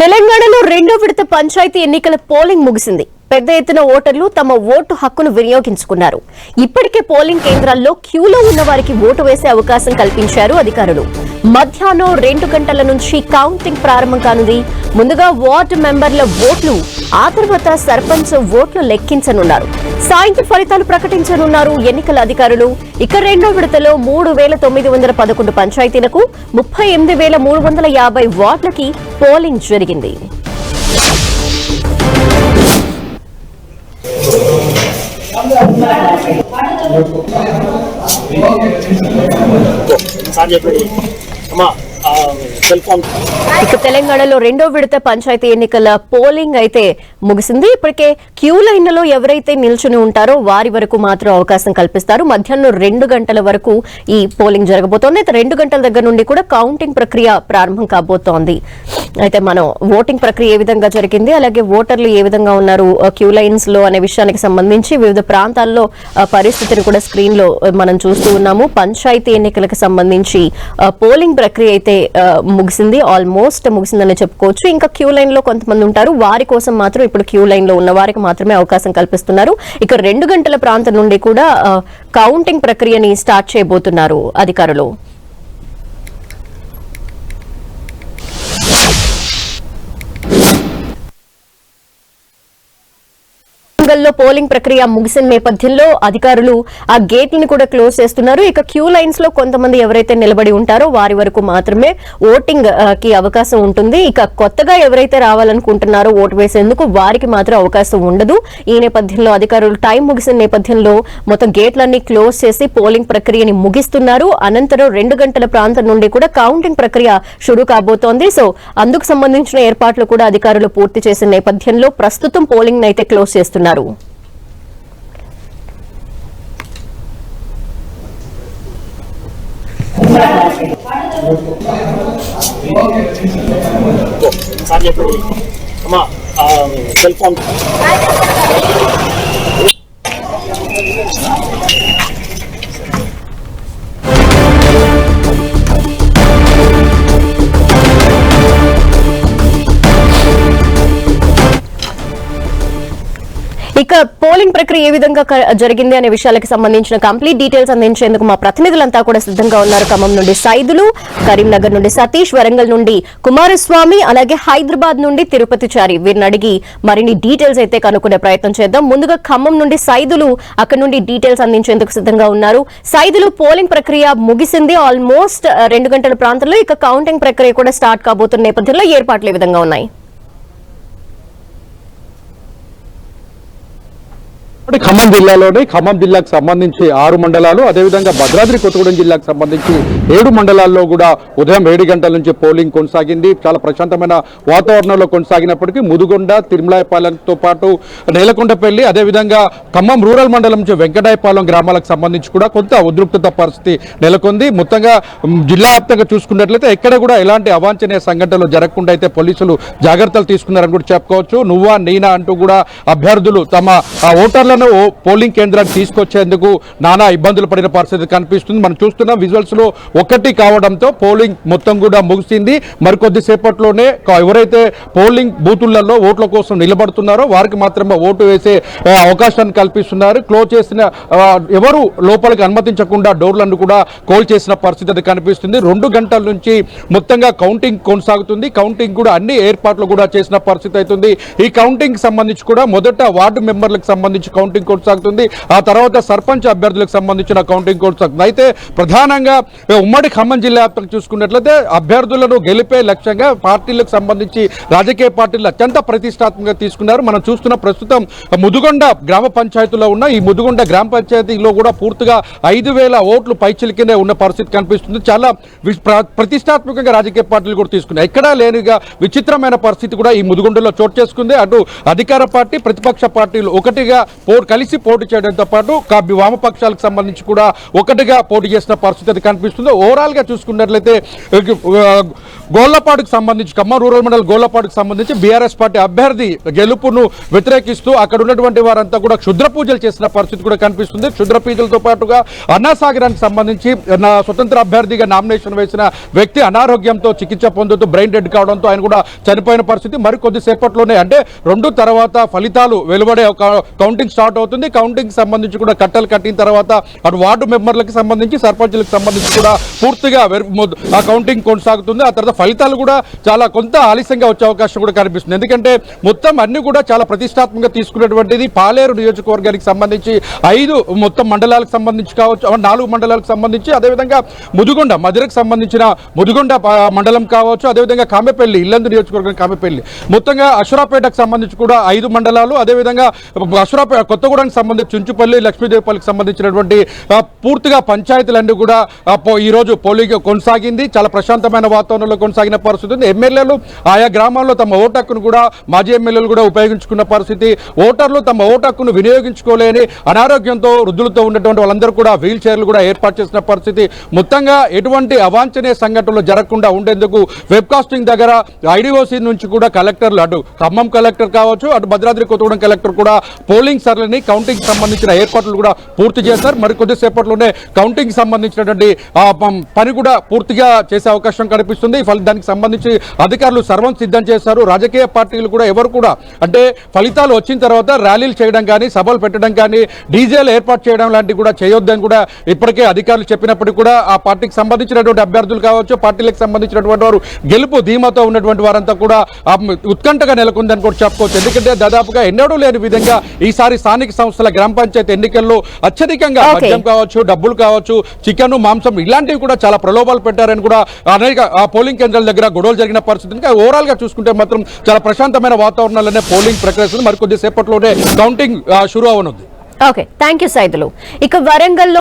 తెలంగాణలో రెండో విడత పంచాయతీ ఎన్నికల పోలింగ్ ముగిసింది. పెద్ద ఎత్తున ఓటర్లు తమ ఓటు హక్కును వినియోగించుకున్నారు. ఇప్పటికే పోలింగ్ కేంద్రాల్లో క్యూలో ఉన్న వారికి ఓటు వేసే అవకాశం కల్పించారు అధికారులు. మధ్యాహ్నం 2 గంటల నుంచి కౌంటింగ్ ప్రారంభం కానుంది. ముందుగా వార్డు మెంబర్ల ఓట్లు, ఆ తర్వాత సర్పంచ్ ఓట్లు లెక్కించనున్నారు. సాయంత్రం ఫలితాలు ప్రకటించనున్నారు ఎన్నికల అధికారులు. ఇక రెండో విడతలో 3,911 పంచాయతీలకు 38,350 వార్డులకి పోలింగ్ జరిగింది. ఇక తెలంగాణలో రెండో విడత పంచాయతీ ఎన్నికల పోలింగ్ అయితే ముగిసింది. ఇప్పటికే క్యూ లైన్లలో ఎవరైతే నిల్చుని ఉంటారో వారి వరకు మాత్రం అవకాశం కల్పిస్తారు. మధ్యాహ్నం 2 గంటల వరకు ఈ పోలింగ్ జరగబోతోంది. అయితే 2 గంటల దగ్గర నుండి కూడా కౌంటింగ్ ప్రక్రియ ప్రారంభం కాబోతోంది. అయితే మనం ఓటింగ్ ప్రక్రియ ఏ విధంగా జరిగింది, అలాగే ఓటర్లు ఏ విధంగా ఉన్నారు క్యూ లైన్స్ లో అనే విషయానికి సంబంధించి వివిధ ప్రాంతాల్లో పరిస్థితిని కూడా స్క్రీన్ లో మనం చూస్తూ ఉన్నాము. పంచాయతీ ఎన్నికలకు సంబంధించి పోలింగ్ ప్రక్రియ అయితే ముగిసింది, ఆల్మోస్ట్ ముగిసిందని చెప్పుకోవచ్చు. ఇంకా క్యూ లైన్ లో కొంతమంది ఉంటారు, వారి కోసం మాత్రం ఇప్పుడు క్యూ లైన్ లో ఉన్న వారికి మాత్రమే అవకాశం కల్పిస్తున్నారు. ఇక 2 గంటల ప్రాంతం నుండి కూడా కౌంటింగ్ ప్రక్రియని స్టార్ట్ చేయబోతున్నారు అధికారులు. పోలింగ్ ప్రక్రియ ముగిసిన నేపథ్యంలో అధికారులు ఆ గేట్లను కూడా క్లోజ్ చేస్తున్నారు. ఇక క్యూ లైన్స్ లో కొంతమంది ఎవరైతే నిలబడి ఉంటారో వారి వరకు మాత్రమే ఓటింగ్ కి అవకాశం ఉంటుంది. ఇక కొత్తగా ఎవరైతే రావాలనుకుంటున్నారో ఓటు వేసేందుకు వారికి మాత్రం అవకాశం ఉండదు. ఈ నేపథ్యంలో అధికారులు టైం ముగిసిన నేపథ్యంలో మొత్తం గేట్లన్నీ క్లోజ్ చేసి పోలింగ్ ప్రక్రియని ముగిస్తున్నారు. అనంతరం 2 గంటల ప్రాంతం నుండి కూడా కౌంటింగ్ ప్రక్రియ షురూ కాబోతోంది. సో అందుకు సంబంధించిన ఏర్పాట్లు కూడా అధికారులు పూర్తి చేసిన నేపథ్యంలో ప్రస్తుతం పోలింగ్ అయితే క్లోజ్ చేస్తున్నారు. ఇక పోలింగ్ ప్రక్రియ ఏ విధంగా జరిగింది అనే విషయాలకు సంబంధించిన కంప్లీట్ డీటెయిల్స్ అందించేందుకు మా ప్రతినిధులంతా కూడా సిద్ధంగా ఉన్నారు. ఖమ్మం నుండి సైదులు, కరీంనగర్ నుండి సతీష్, వరంగల్ నుండి కుమారస్వామి, అలాగే హైదరాబాద్ నుండి తిరుపతి చారి, వీరిని అడిగి మరిన్ని డీటెయిల్స్ అయితే కనుక్కునే ప్రయత్నం చేద్దాం. ముందుగా ఖమ్మం నుండి సైదులు అక్కడ నుండి డీటెయిల్స్ అందించేందుకు సిద్ధంగా ఉన్నారు. సైదులు, పోలింగ్ ప్రక్రియ ముగిసింది ఆల్మోస్ట్ 2 గంటల ప్రాంతంలో. ఇక కౌంటింగ్ ప్రక్రియ కూడా స్టార్ట్ కాబోతున్న నేపథ్యంలో ఏర్పాట్లు ఏ విధంగా ఉన్నాయి? ఖమ్మం జిల్లాలోని ఖమ్మం జిల్లాకు సంబంధించి 6 మండలాలు, అదేవిధంగా భద్రాద్రి కొత్తగూడెం జిల్లాకు సంబంధించి 7 మండలాల్లో కూడా ఉదయం 7 గంటల నుంచి పోలింగ్ కొనసాగింది. చాలా ప్రశాంతమైన వాతావరణంలో కొనసాగినప్పటికీ ముదుగొండ, తిరుమలాయపాలెంతో పాటు నేలకొండపల్లి, అదేవిధంగా ఖమ్మం రూరల్ మండలం నుంచి వెంకటాయపాలెం గ్రామాలకు సంబంధించి కూడా కొంత ఉద్రిక్తత పరిస్థితి నెలకొంది. మొత్తంగా జిల్లా వ్యాప్తంగా చూసుకున్నట్లయితే ఎక్కడ కూడా ఎలాంటి అవాంఛనీయ సంఘటనలు జరగకుండా అయితే పోలీసులు జాగ్రత్తలు తీసుకున్నారని కూడా చెప్పుకోవచ్చు. నువ్వా నేనా అంటూ కూడా అభ్యర్థులు తమ ఓటర్లను పోలింగ్ కేంద్రానికి తీసుకొచ్చేందుకు నానా ఇబ్బందులు పడిన పరిస్థితి కనిపిస్తుంది. మనం చూస్తున్నాం విజువల్స్ లో 1 కావడంతో పోలింగ్ మొత్తం కూడా ముగిసింది. మరికొద్ది సేపట్లోనే ఎవరైతే పోలింగ్ బూతులలో ఓట్ల కోసం నిలబడుతున్నారో వారికి మాత్రమే ఓటు వేసే అవకాశాన్ని కల్పిస్తున్నారు. క్లోజ్ చేసిన ఎవరు లోపలికి అనుమతించకుండా డోర్లను కూడా కోల్ చేసిన పరిస్థితి కనిపిస్తుంది. 2 గంటల నుంచి మొత్తంగా కౌంటింగ్ కొనసాగుతుంది. కౌంటింగ్ కూడా అన్ని ఏర్పాట్లు కూడా చేసిన పరిస్థితి అవుతుంది. ఈ కౌంటింగ్ సంబంధించి కూడా మొదట వార్డు మెంబర్లకు సంబంధించి కౌంటింగ్ కొనసాగుతుంది. ఆ తర్వాత సర్పంచ్ అభ్యర్థులకు సంబంధించిన కౌంటింగ్ కొనసాగుతుంది. అయితే ప్రధానంగా ఉమ్మడి ఖమ్మం జిల్లా వ్యాప్తంగా చూసుకున్నట్లయితే అభ్యర్థులను గెలిపే లక్ష్యంగా పార్టీలకు సంబంధించి రాజకీయ పార్టీలు అత్యంత ప్రతిష్టాత్మకంగా తీసుకున్నారు. మనం చూస్తున్న ప్రస్తుతం ముదుగొండ గ్రామ పంచాయతీలో ఉన్న ఈ ముదుగొండ గ్రామ పంచాయతీలో కూడా పూర్తిగా 5,000 ఓట్లు పైచిలికినే ఉన్న పరిస్థితి కనిపిస్తుంది. చాలా ప్రతిష్టాత్మకంగా రాజకీయ పార్టీలు కూడా తీసుకున్నాయి. ఎక్కడా లేనిగా విచిత్రమైన పరిస్థితి కూడా ఈ ముదుగొండలో చోటు చేసుకుంది. అటు అధికార పార్టీ, ప్రతిపక్ష పార్టీలు ఒకటిగా కలిసి పోటీ చేయడంతో పాటు వామపక్షాలకు సంబంధించి కూడా ఒకటిగా పోటీ చేసిన పరిస్థితి అది కనిపిస్తుంది. ఓవరాల్ గా చూసుకున్నట్లయితే గోళ్లపాడుకు సంబంధించి ఖమ్మం రూరల్ మండల్ గోళ్లపాడుకు సంబంధించి బీఆర్ఎస్ పార్టీ అభ్యర్థి గెలుపును వ్యతిరేకిస్తూ అక్కడ ఉన్నటువంటి వారంతా కూడా క్షుద్ర పూజలు చేసిన పరిస్థితి కూడా కనిపిస్తుంది. క్షుద్ర పూజలతో పాటుగా అన్నాసాగరానికి సంబంధించి స్వతంత్ర అభ్యర్థిగా నామినేషన్ వేసిన వ్యక్తి అనారోగ్యంతో చికిత్స పొందుతూ బ్రెయిన్ డెడ్ కావడంతో ఆయన కూడా చనిపోయిన పరిస్థితి. మరి కొద్దిసేపట్లోనే అంటే 2 తర్వాత ఫలితాలు వెలువడే కౌంటింగ్ స్టార్ట్ అవుతుంది. కౌంటింగ్ సంబంధించి కూడా కట్టలు కట్టిన తర్వాత అటు వార్డు మెంబర్లకు సంబంధించి సర్పంచులకు సంబంధించి కూడా పూర్తిగా ఆ కౌంటింగ్ కొనసాగుతుంది. ఆ తర్వాత ఫలితాలు కూడా చాలా కొంత ఆలస్యంగా వచ్చే అవకాశం కూడా కనిపిస్తుంది. ఎందుకంటే మొత్తం అన్ని కూడా చాలా ప్రతిష్టాత్మకంగా తీసుకున్నటువంటిది పాలేరు నియోజకవర్గానికి సంబంధించి 5 మొత్తం మండలాలకు సంబంధించి కావచ్చు, 4 మండలాలకు సంబంధించి, అదేవిధంగా ముదిగొండ మధురకు సంబంధించిన ముదిగొండ మండలం కావచ్చు, అదేవిధంగా కామెపల్లి ఇల్లందు నియోజకవర్గం కామెపల్లి, మొత్తంగా అశ్వరాపేటకు సంబంధించి కూడా 5 మండలాలు, అదేవిధంగా అశ్వరాపేట కొత్తగూడెంకి సంబంధించి చుంచుపల్లి లక్ష్మీదేవిపల్లికి సంబంధించినటువంటి పూర్తిగా పంచాయతీలన్నీ కూడా ఈ రోజు పోలింగ్ కొనసాగింది. చాలా ప్రశాంతమైన వాతావరణంలో కొనసాగిన పరిస్థితి ఉంది. ఎమ్మెల్యేలు ఆయా గ్రామాల్లో తమ ఓటు హక్కును కూడా మాజీ ఎమ్మెల్యేలు కూడా ఉపయోగించుకున్న పరిస్థితి. ఓటర్లు తమ ఓటు హక్కును వినియోగించుకోలేని అనారోగ్యంతో వృద్ధులతో ఉన్నటువంటి వాళ్ళందరూ కూడా వీల్ చైర్లు కూడా ఏర్పాటు చేసిన పరిస్థితి. మొత్తంగా ఎటువంటి అవాంఛనీయ సంఘటనలు జరగకుండా ఉండేందుకు వెబ్కాస్టింగ్ దగ్గర ఐడిఓసి నుంచి కూడా కలెక్టర్లు, అటు ఖమ్మం కలెక్టర్ కావచ్చు, అటు భద్రాద్రి కొత్తగూడెం కలెక్టర్ కూడా పోలింగ్ సర్లని కౌంటింగ్ సంబంధించిన ఏర్పాట్లు కూడా పూర్తి చేస్తారు. మరి కొద్దిసేపట్లోనే కౌంటింగ్ సంబంధించినటువంటి పని కూడా పూర్తిగా చేసే అవకాశం కనిపిస్తుంది. దానికి సంబంధించి అధికారులు సర్వం సిద్ధం చేశారు. రాజకీయ పార్టీలు కూడా ఎవరు కూడా అంటే ఫలితాలు వచ్చిన తర్వాత ర్యాలీలు చేయడం కానీ, సభలు పెట్టడం కానీ, డీజేలు ఏర్పాటు చేయడం లాంటివి కూడా చేయొద్దని కూడా ఇప్పటికే అధికారులు చెప్పినప్పటికీ కూడా ఆ పార్టీకి సంబంధించినటువంటి అభ్యర్థులు కావచ్చు, పార్టీలకు సంబంధించినటువంటి వారు గెలుపు ధీమాతో ఉన్నటువంటి వారంతా కూడా ఉత్కంఠగా నెలకొందని కూడా చెప్పుకోవచ్చు. ఎందుకంటే దాదాపుగా ఎన్నడూ లేని విధంగా ఈసారి స్థానిక సంస్థల గ్రామ పంచాయతీ ఎన్నికల్లో అత్యధికంగా మద్యం కావచ్చు, డబ్బులు కావచ్చు, చికెన్, మాంసం ఇలాంటివి కూడా చాలా ప్రలోభాలు పెట్టారని కూడా అనేక పోలింగ్ కేంద్రాల దగ్గర గొడవలు జరిగిన పరిస్థితి. ఓవరాల్ గా చూసుకుంటే మాత్రం చాలా ప్రశాంతమైన వాతావరణంలోనే పోలింగ్ ప్రక్రియ మరి కొద్దిసేపట్లోనే కౌంటింగ్ షురు అవనుంది. Okay, thank you Saidulu. ఇక వరంగల్లో